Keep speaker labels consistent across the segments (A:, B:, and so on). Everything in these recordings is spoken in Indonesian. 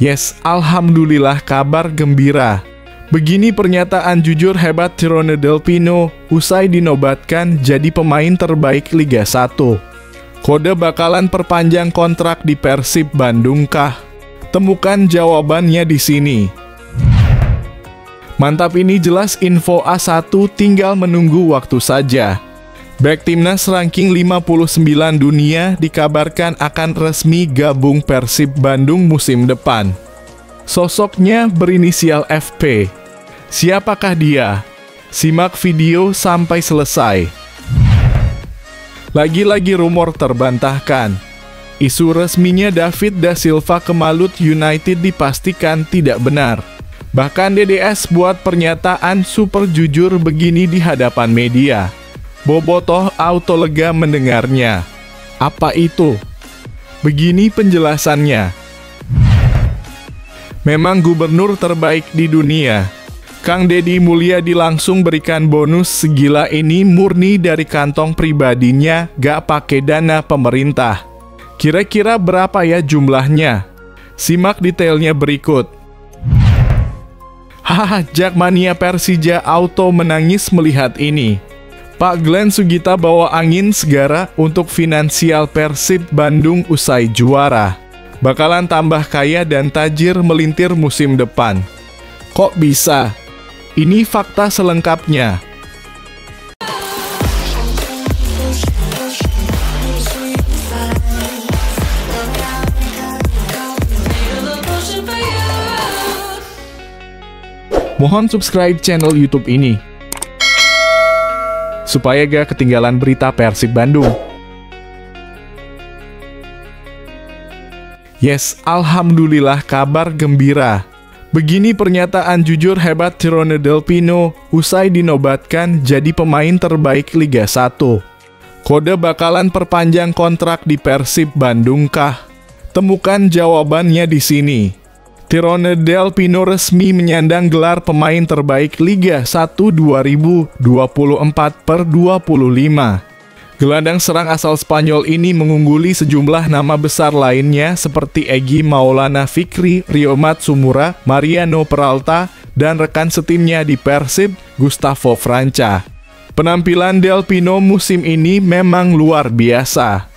A: Yes, alhamdulillah kabar gembira. Begini pernyataan jujur hebat Tirone Del Pino usai dinobatkan jadi pemain terbaik Liga 1. Kode bakalan perpanjang kontrak di Persib Bandung kah? Temukan jawabannya di sini. Mantap, ini jelas info A1, tinggal menunggu waktu saja. Bek timnas ranking 59 dunia dikabarkan akan resmi gabung Persib Bandung musim depan. Sosoknya berinisial FP. Siapakah dia? Simak video sampai selesai. Lagi-lagi rumor terbantahkan. Isu resminya David da Silva ke Malut United dipastikan tidak benar. Bahkan DDS buat pernyataan super jujur begini di hadapan media. Bobotoh auto lega mendengarnya. Apa itu? Begini penjelasannya. Memang gubernur terbaik di dunia. Kang Deddy Mulyadi langsung berikan bonus segila ini murni dari kantong pribadinya, gak pakai dana pemerintah. Kira-kira berapa ya jumlahnya? Simak detailnya berikut. Hahaha, Jakmania Persija auto menangis melihat ini. Pak Glenn Sugita bawa angin segara untuk finansial Persib Bandung usai juara. Bakalan tambah kaya dan tajir melintir musim depan. Kok bisa? Ini fakta selengkapnya. Mohon subscribe channel YouTube ini supaya gak ketinggalan berita Persib Bandung. Yes, alhamdulillah kabar gembira. Begini pernyataan jujur hebat Tirone Del Pino usai dinobatkan jadi pemain terbaik Liga 1. Kode bakalan perpanjang kontrak di Persib Bandung kah? Temukan jawabannya di sini. Tirone Del Pino resmi menyandang gelar pemain terbaik Liga 1 2024/25. Gelandang serang asal Spanyol ini mengungguli sejumlah nama besar lainnya seperti Egy Maulana Fikri, Rio Matsumura, Mariano Peralta, dan rekan setimnya di Persib, Gustavo Franca. Penampilan Del Pino musim ini memang luar biasa.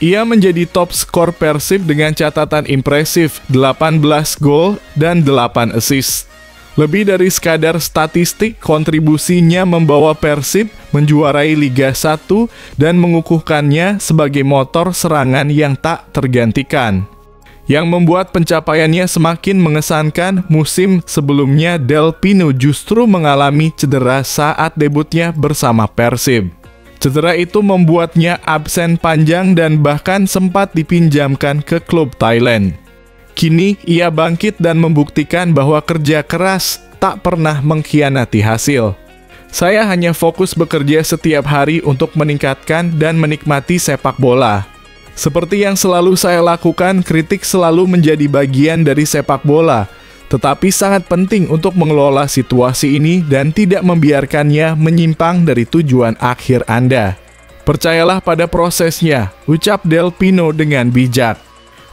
A: Ia menjadi top skor Persib dengan catatan impresif 18 gol dan 8 assist. Lebih dari sekadar statistik, kontribusinya membawa Persib menjuarai Liga 1 dan mengukuhkannya sebagai motor serangan yang tak tergantikan. Yang membuat pencapaiannya semakin mengesankan, musim sebelumnya Del Pino justru mengalami cedera saat debutnya bersama Persib. Cedera itu membuatnya absen panjang dan bahkan sempat dipinjamkan ke klub Thailand. Kini ia bangkit dan membuktikan bahwa kerja keras tak pernah mengkhianati hasil. Saya hanya fokus bekerja setiap hari untuk meningkatkan dan menikmati sepak bola. Seperti yang selalu saya lakukan, kritik selalu menjadi bagian dari sepak bola. Tetapi sangat penting untuk mengelola situasi ini dan tidak membiarkannya menyimpang dari tujuan akhir Anda. Percayalah pada prosesnya, ucap Del Pino dengan bijak.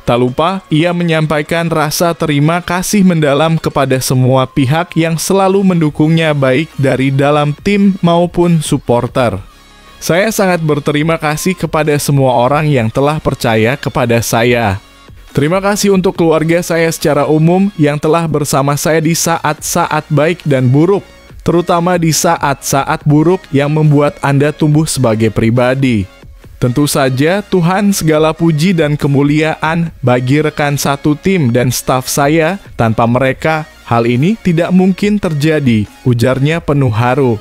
A: Tak lupa, ia menyampaikan rasa terima kasih mendalam kepada semua pihak yang selalu mendukungnya baik dari dalam tim maupun supporter. Saya sangat berterima kasih kepada semua orang yang telah percaya kepada saya. Terima kasih untuk keluarga saya secara umum yang telah bersama saya di saat-saat baik dan buruk, terutama di saat-saat buruk yang membuat Anda tumbuh sebagai pribadi. Tentu saja Tuhan segala puji dan kemuliaan bagi rekan satu tim dan staf saya, tanpa mereka hal ini tidak mungkin terjadi, ujarnya penuh haru.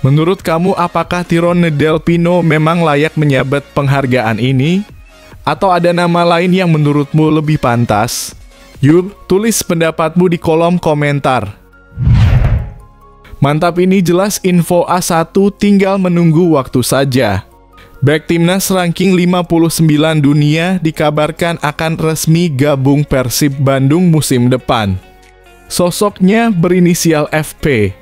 A: Menurut kamu, apakah Tirone Del Pino memang layak menyabet penghargaan ini? Atau ada nama lain yang menurutmu lebih pantas? Yuk, tulis pendapatmu di kolom komentar. Mantap, ini jelas info A1, tinggal menunggu waktu saja. Bek timnas ranking 59 dunia dikabarkan akan resmi gabung Persib Bandung musim depan. Sosoknya berinisial FP.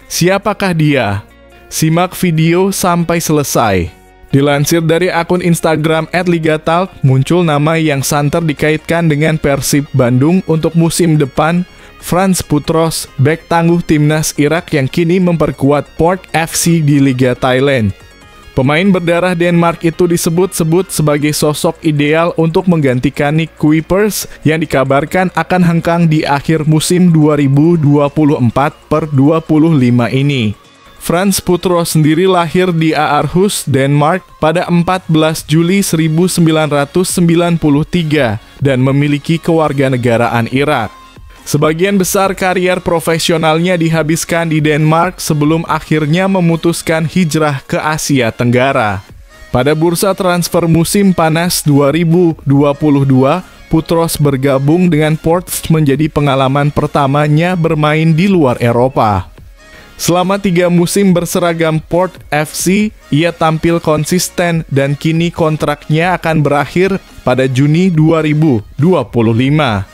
A: Siapakah dia? Simak video sampai selesai. Dilansir dari akun Instagram @ligatalk, muncul nama yang santer dikaitkan dengan Persib Bandung untuk musim depan, Frans Putros, bek tangguh timnas Irak yang kini memperkuat Port FC di Liga Thailand. Pemain berdarah Denmark itu disebut-sebut sebagai sosok ideal untuk menggantikan Nick Kuipers yang dikabarkan akan hengkang di akhir musim 2024/25 ini. Frans Putros sendiri lahir di Aarhus, Denmark pada 14 Juli 1993 dan memiliki kewarganegaraan Irak. Sebagian besar karier profesionalnya dihabiskan di Denmark sebelum akhirnya memutuskan hijrah ke Asia Tenggara. Pada bursa transfer musim panas 2022, Putros bergabung dengan Ports menjadi pengalaman pertamanya bermain di luar Eropa. Selama 3 musim berseragam Port FC, ia tampil konsisten dan kini kontraknya akan berakhir pada Juni 2025.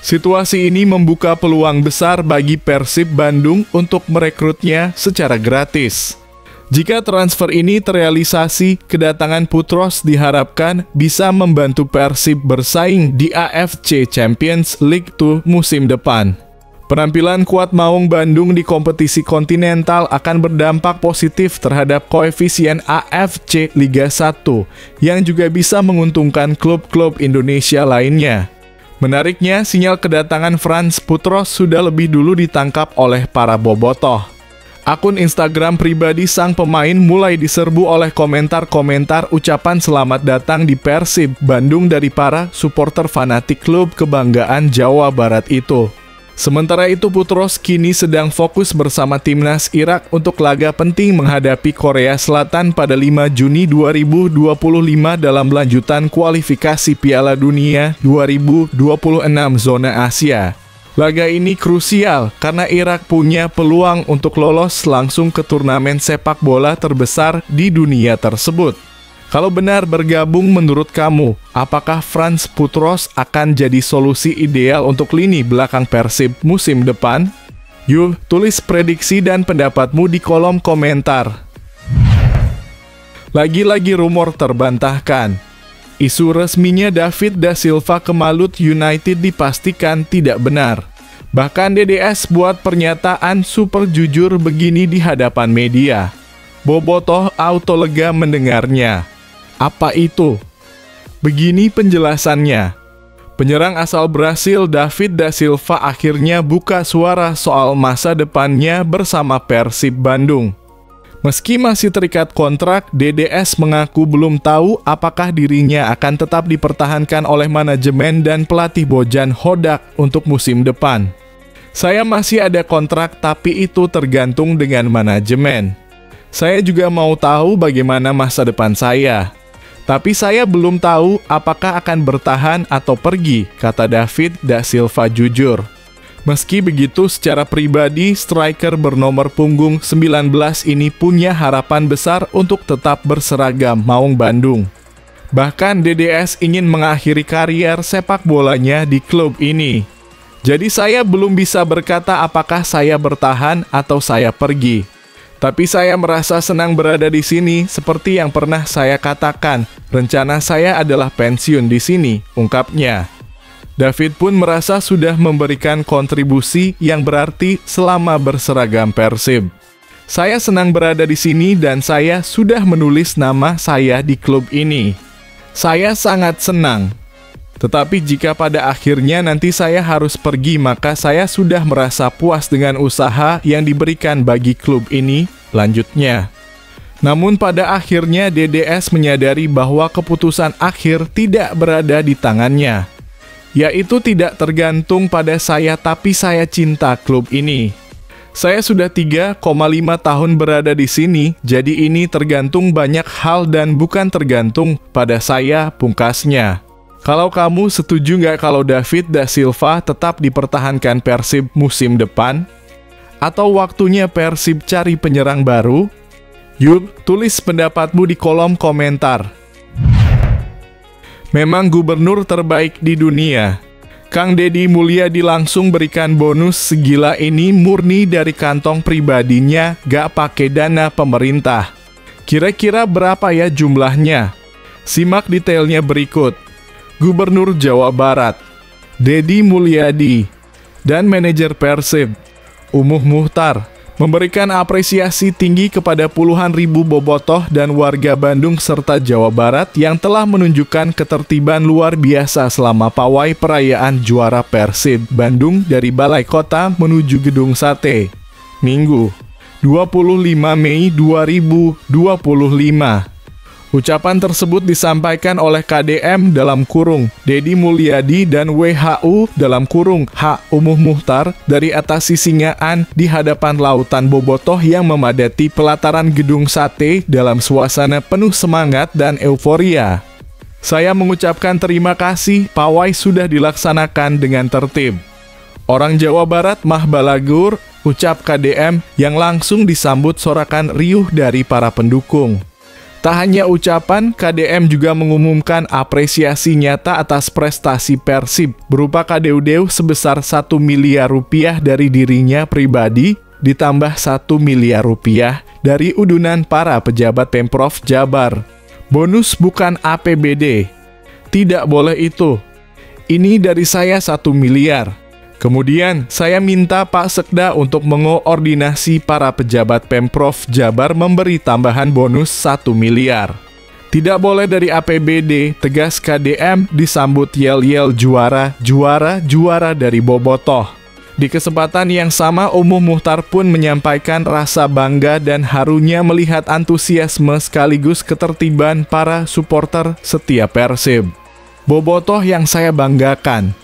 A: Situasi ini membuka peluang besar bagi Persib Bandung untuk merekrutnya secara gratis. Jika transfer ini terrealisasi, kedatangan Putros diharapkan bisa membantu Persib bersaing di AFC Champions League 2 musim depan. Penampilan kuat Maung Bandung di kompetisi kontinental akan berdampak positif terhadap koefisien AFC Liga 1 yang juga bisa menguntungkan klub-klub Indonesia lainnya. Menariknya, sinyal kedatangan Frans Putros sudah lebih dulu ditangkap oleh para bobotoh. Akun Instagram pribadi sang pemain mulai diserbu oleh komentar-komentar ucapan selamat datang di Persib Bandung dari para supporter fanatik klub kebanggaan Jawa Barat itu. Sementara itu, Putros kini sedang fokus bersama timnas Irak untuk laga penting menghadapi Korea Selatan pada 5 Juni 2025 dalam lanjutan kualifikasi Piala Dunia 2026 zona Asia. Laga ini krusial karena Irak punya peluang untuk lolos langsung ke turnamen sepak bola terbesar di dunia tersebut. Kalau benar bergabung, menurut kamu, apakah Frans Putros akan jadi solusi ideal untuk lini belakang Persib musim depan? Yuk, tulis prediksi dan pendapatmu di kolom komentar. Lagi-lagi rumor terbantahkan. Isu resminya David da Silva ke Malut United dipastikan tidak benar. Bahkan DDS buat pernyataan super jujur begini di hadapan media. Bobotoh auto lega mendengarnya. Apa itu? Begini penjelasannya. Penyerang asal Brasil David da Silva akhirnya buka suara soal masa depannya bersama Persib Bandung. Meski masih terikat kontrak, DDS mengaku belum tahu apakah dirinya akan tetap dipertahankan oleh manajemen dan pelatih Bojan Hodak untuk musim depan. Saya masih ada kontrak, tapi itu tergantung dengan manajemen. Saya juga mau tahu bagaimana masa depan saya. Tapi saya belum tahu apakah akan bertahan atau pergi, kata David da Silva jujur. Meski begitu, secara pribadi, striker bernomor punggung 19 ini punya harapan besar untuk tetap berseragam Maung Bandung. Bahkan DDS ingin mengakhiri karier sepak bolanya di klub ini. Jadi saya belum bisa berkata apakah saya bertahan atau saya pergi. Tapi saya merasa senang berada di sini, seperti yang pernah saya katakan. Rencana saya adalah pensiun di sini, ungkapnya. David pun merasa sudah memberikan kontribusi yang berarti selama berseragam Persib. Saya senang berada di sini dan saya sudah menulis nama saya di klub ini. Saya sangat senang. Tetapi jika pada akhirnya nanti saya harus pergi, maka saya sudah merasa puas dengan usaha yang diberikan bagi klub ini, lanjutnya. Namun pada akhirnya DDS menyadari bahwa keputusan akhir tidak berada di tangannya. Yaitu tidak tergantung pada saya, tapi saya cinta klub ini. Saya sudah 3,5 tahun berada di sini, jadi ini tergantung banyak hal dan bukan tergantung pada saya, pungkasnya. Kalau kamu setuju nggak kalau David da Silva tetap dipertahankan Persib musim depan? Atau waktunya Persib cari penyerang baru? Yuk, tulis pendapatmu di kolom komentar. Memang gubernur terbaik di dunia. Kang Deddy Mulyadi langsung berikan bonus segila ini murni dari kantong pribadinya, gak pakai dana pemerintah. Kira-kira berapa ya jumlahnya? Simak detailnya berikut. Gubernur Jawa Barat, Deddy Mulyadi, dan manajer Persib, Umuh Muhtar, memberikan apresiasi tinggi kepada puluhan ribu bobotoh dan warga Bandung serta Jawa Barat yang telah menunjukkan ketertiban luar biasa selama pawai perayaan juara Persib Bandung dari Balai Kota menuju Gedung Sate, Minggu, 25 Mei 2025. Ucapan tersebut disampaikan oleh KDM dalam kurung Deddy Mulyadi dan WHO dalam kurung H. Umuh Muhtar dari atas Sisingaan di hadapan lautan bobotoh yang memadati pelataran Gedung Sate dalam suasana penuh semangat dan euforia. Saya mengucapkan terima kasih, pawai sudah dilaksanakan dengan tertib. Orang Jawa Barat mah balagur, ucap KDM yang langsung disambut sorakan riuh dari para pendukung. Tak hanya ucapan, KDM juga mengumumkan apresiasi nyata atas prestasi Persib berupa KDUDU sebesar 1 miliar rupiah dari dirinya pribadi, ditambah 1 miliar rupiah dari udunan para pejabat Pemprov Jabar. Bonus bukan APBD. Tidak boleh itu. Ini dari saya 1 miliar. Kemudian, saya minta Pak Sekda untuk mengoordinasi para pejabat Pemprov Jabar memberi tambahan bonus 1 miliar. Tidak boleh dari APBD, tegas KDM, disambut yel-yel juara, juara, juara dari bobotoh. Di kesempatan yang sama, Umuh Muhtar pun menyampaikan rasa bangga dan harunya melihat antusiasme sekaligus ketertiban para supporter setia Persib. Bobotoh yang saya banggakan.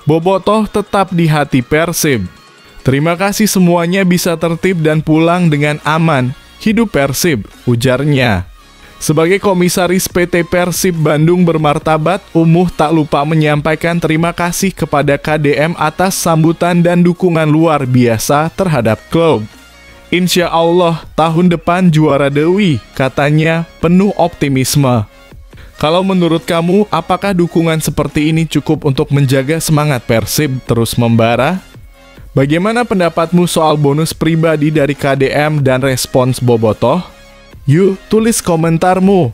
A: Bobotoh tetap di hati Persib. Terima kasih semuanya bisa tertib dan pulang dengan aman. Hidup Persib, ujarnya. Sebagai komisaris PT Persib Bandung bermartabat, Umuh tak lupa menyampaikan terima kasih kepada KDM atas sambutan dan dukungan luar biasa terhadap klub. Insya Allah tahun depan juara Dewi, katanya penuh optimisme. Kalau menurut kamu, apakah dukungan seperti ini cukup untuk menjaga semangat Persib terus membara? Bagaimana pendapatmu soal bonus pribadi dari KDM dan respons bobotoh? Yuk, tulis komentarmu.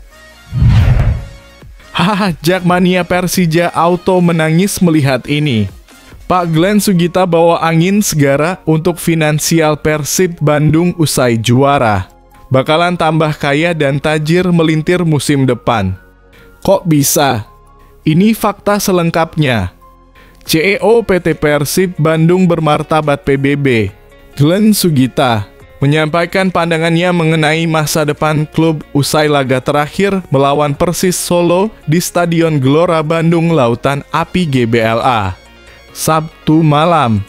A: Hahaha, Jakmania Persija Auto menangis melihat ini. Pak Glenn Sugita bawa angin segara untuk finansial Persib Bandung usai juara. Bakalan tambah kaya dan tajir melintir musim depan. Kok bisa? Ini fakta selengkapnya. CEO PT Persib Bandung bermartabat PBB, Glenn Sugita, menyampaikan pandangannya mengenai masa depan klub usai laga terakhir melawan Persis Solo di Stadion Gelora Bandung Lautan Api GBLA. Sabtu malam,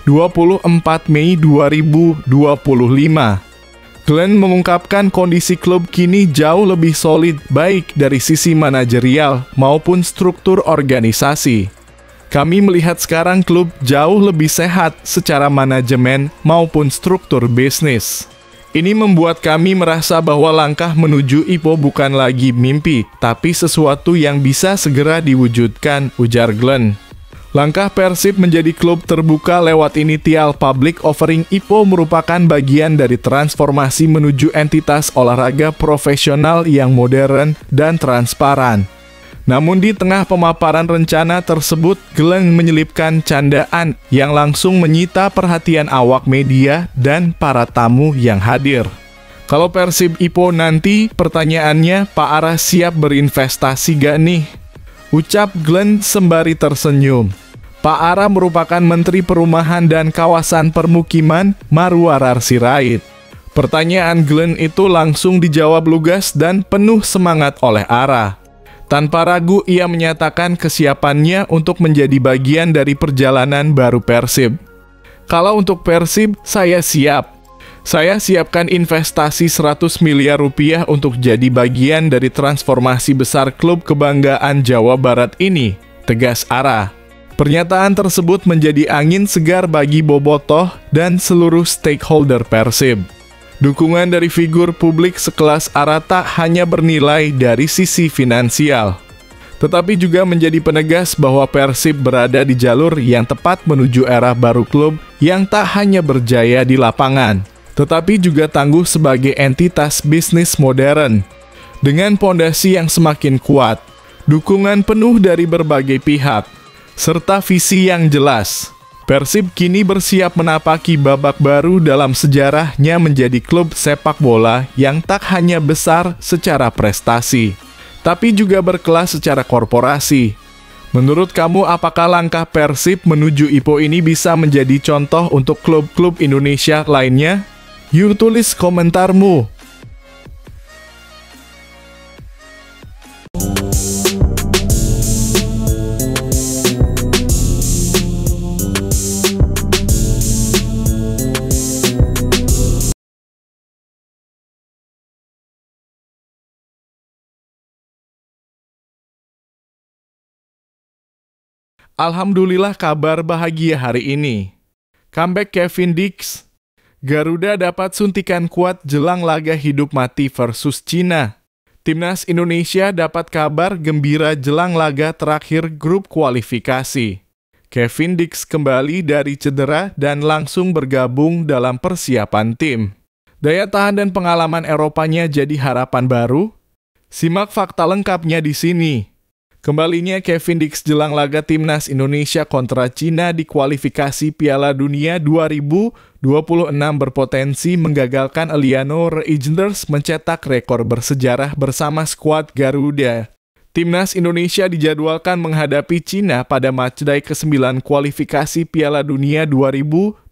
A: 24 Mei 2025. Glenn mengungkapkan kondisi klub kini jauh lebih solid baik dari sisi manajerial maupun struktur organisasi. Kami melihat sekarang klub jauh lebih sehat secara manajemen maupun struktur bisnis. Ini membuat kami merasa bahwa langkah menuju IPO bukan lagi mimpi, tapi sesuatu yang bisa segera diwujudkan, ujar Glenn. Langkah Persib menjadi klub terbuka lewat initial public offering IPO merupakan bagian dari transformasi menuju entitas olahraga profesional yang modern dan transparan. Namun di tengah pemaparan rencana tersebut, Glenn menyelipkan candaan yang langsung menyita perhatian awak media dan para tamu yang hadir. Kalau Persib IPO nanti, pertanyaannya, Pak Ara siap berinvestasi gak nih? Ucap Glenn sembari tersenyum. Pak Ara merupakan Menteri Perumahan dan Kawasan Permukiman Marwarar Sirait. Pertanyaan Glenn itu langsung dijawab lugas dan penuh semangat oleh Ara. Tanpa ragu ia menyatakan kesiapannya untuk menjadi bagian dari perjalanan baru Persib. Kalau untuk Persib, saya siap. Saya siapkan investasi 100 miliar rupiah untuk jadi bagian dari transformasi besar klub kebanggaan Jawa Barat ini, tegas Ara. Pernyataan tersebut menjadi angin segar bagi bobotoh dan seluruh stakeholder Persib. Dukungan dari figur publik sekelas Ara tak hanya bernilai dari sisi finansial, tetapi juga menjadi penegas bahwa Persib berada di jalur yang tepat menuju era baru klub yang tak hanya berjaya di lapangan, tetapi juga tangguh sebagai entitas bisnis modern. Dengan pondasi yang semakin kuat, dukungan penuh dari berbagai pihak, serta visi yang jelas, Persib kini bersiap menapaki babak baru dalam sejarahnya menjadi klub sepak bola yang tak hanya besar secara prestasi, tapi juga berkelas secara korporasi. Menurut kamu, apakah langkah Persib menuju IPO ini bisa menjadi contoh untuk klub-klub Indonesia lainnya? Yuk tulis komentarmu. Alhamdulillah, kabar bahagia hari ini. Comeback Kevin Dix. Garuda dapat suntikan kuat jelang laga hidup mati versus Cina. Timnas Indonesia dapat kabar gembira jelang laga terakhir grup kualifikasi. Kevin Dix kembali dari cedera dan langsung bergabung dalam persiapan tim. Daya tahan dan pengalaman Eropanya jadi harapan baru? Simak fakta lengkapnya di sini. Kembalinya Kevin Dix jelang laga Timnas Indonesia kontra Cina di kualifikasi Piala Dunia 2026 berpotensi menggagalkan Eliano Reijnders mencetak rekor bersejarah bersama skuad Garuda. Timnas Indonesia dijadwalkan menghadapi Cina pada matchday ke-9 kualifikasi Piala Dunia 2026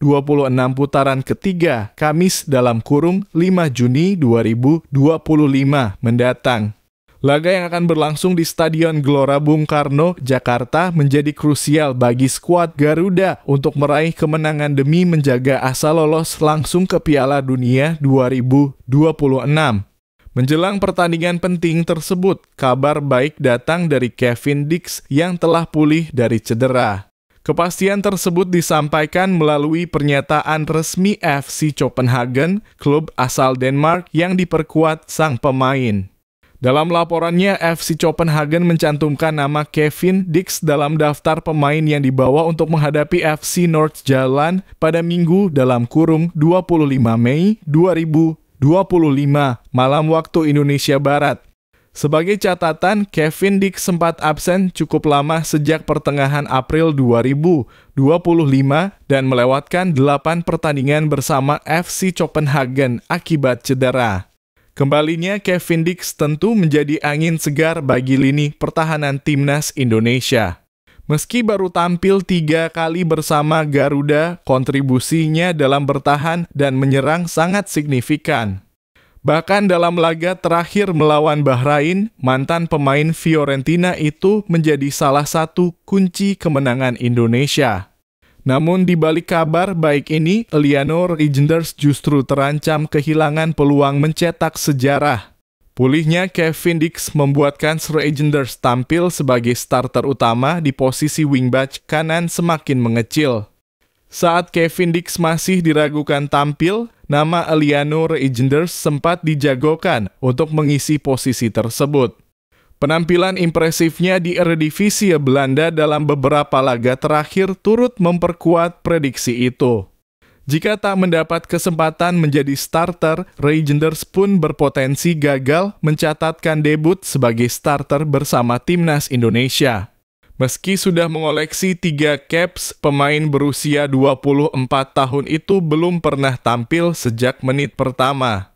A: putaran ketiga, Kamis (5 Juni 2025) mendatang. Laga yang akan berlangsung di Stadion Gelora Bung Karno, Jakarta menjadi krusial bagi skuad Garuda untuk meraih kemenangan demi menjaga asa lolos langsung ke Piala Dunia 2026. Menjelang pertandingan penting tersebut, kabar baik datang dari Kevin Dix yang telah pulih dari cedera. Kepastian tersebut disampaikan melalui pernyataan resmi FC Copenhagen, klub asal Denmark yang diperkuat sang pemain. Dalam laporannya, FC Copenhagen mencantumkan nama Kevin Dix dalam daftar pemain yang dibawa untuk menghadapi FC Nordsjælland pada Minggu (25 Mei 2025) malam waktu Indonesia Barat. Sebagai catatan, Kevin Dix sempat absen cukup lama sejak pertengahan April 2025 dan melewatkan 8 pertandingan bersama FC Copenhagen akibat cedera. Kembalinya Kevin Dix tentu menjadi angin segar bagi lini pertahanan Timnas Indonesia. Meski baru tampil 3 kali bersama Garuda, kontribusinya dalam bertahan dan menyerang sangat signifikan. Bahkan dalam laga terakhir melawan Bahrain, mantan pemain Fiorentina itu menjadi salah satu kunci kemenangan Indonesia. Namun di balik kabar baik ini, Eliano Reijnders justru terancam kehilangan peluang mencetak sejarah. Pulihnya Kevin Dix membuatkan Reijnders tampil sebagai starter utama di posisi wingback kanan semakin mengecil. Saat Kevin Dix masih diragukan tampil, nama Eliano Reijnders sempat dijagokan untuk mengisi posisi tersebut. Penampilan impresifnya di Eredivisie Belanda dalam beberapa laga terakhir turut memperkuat prediksi itu. Jika tak mendapat kesempatan menjadi starter, Reijnders pun berpotensi gagal mencatatkan debut sebagai starter bersama Timnas Indonesia. Meski sudah mengoleksi 3 caps, pemain berusia 24 tahun itu belum pernah tampil sejak menit pertama.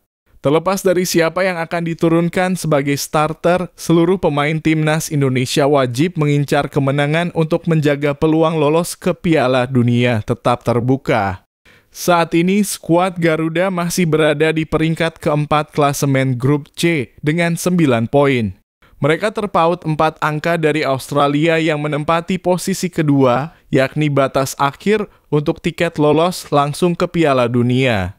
A: Terlepas dari siapa yang akan diturunkan sebagai starter, seluruh pemain Timnas Indonesia wajib mengincar kemenangan untuk menjaga peluang lolos ke Piala Dunia tetap terbuka. Saat ini, skuad Garuda masih berada di peringkat keempat klasemen grup C dengan 9 poin. Mereka terpaut 4 angka dari Australia yang menempati posisi kedua, yakni batas akhir untuk tiket lolos langsung ke Piala Dunia.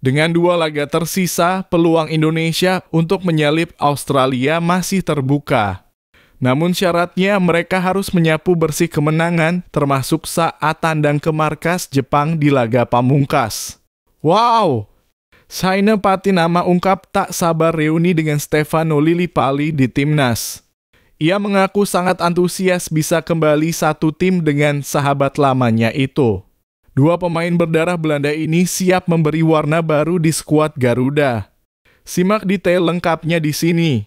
A: Dengan 2 laga tersisa, peluang Indonesia untuk menyalip Australia masih terbuka. Namun syaratnya mereka harus menyapu bersih kemenangan, termasuk saat tandang ke markas Jepang di laga pamungkas. Wow! Saina Patinama ungkap tak sabar reuni dengan Stefano Lillipali di Timnas. Ia mengaku sangat antusias bisa kembali satu tim dengan sahabat lamanya itu. Dua pemain berdarah Belanda ini siap memberi warna baru di skuad Garuda. Simak detail lengkapnya di sini.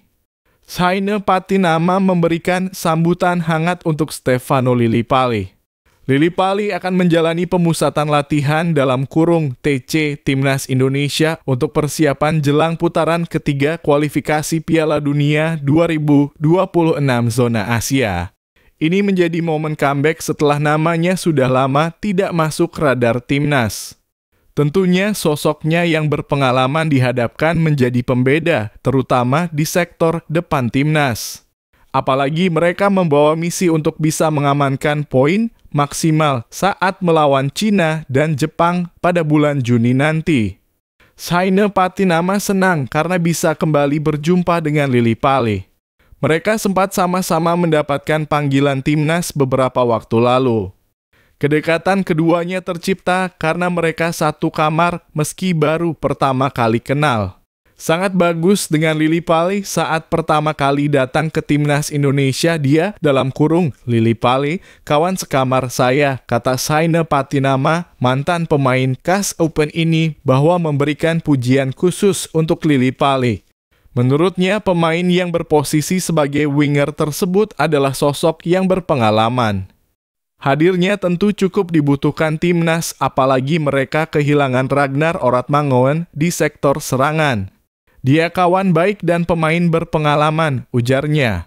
A: Heine Patinama memberikan sambutan hangat untuk Stefano Lillipali. Lillipali akan menjalani pemusatan latihan dalam kurung TC Timnas Indonesia untuk persiapan jelang putaran ketiga kualifikasi Piala Dunia 2026 zona Asia. Ini menjadi momen comeback setelah namanya sudah lama tidak masuk radar timnas. Tentunya sosoknya yang berpengalaman dihadapkan menjadi pembeda, terutama di sektor depan timnas. Apalagi mereka membawa misi untuk bisa mengamankan poin maksimal saat melawan Cina dan Jepang pada bulan Juni nanti. Heine Patinama senang karena bisa kembali berjumpa dengan Lillipali. Mereka sempat sama-sama mendapatkan panggilan timnas beberapa waktu lalu. Kedekatan keduanya tercipta karena mereka satu kamar meski baru pertama kali kenal. Sangat bagus dengan Lillipali saat pertama kali datang ke timnas Indonesia dia dalam kurung Lillipali, kawan sekamar saya, kata Heine Patinama, mantan pemain KAS Open ini bahwa memberikan pujian khusus untuk Lillipali. Menurutnya, pemain yang berposisi sebagai winger tersebut adalah sosok yang berpengalaman. Hadirnya tentu cukup dibutuhkan timnas, apalagi mereka kehilangan Ragnar Oratmangoen di sektor serangan. Dia kawan baik dan pemain berpengalaman, ujarnya.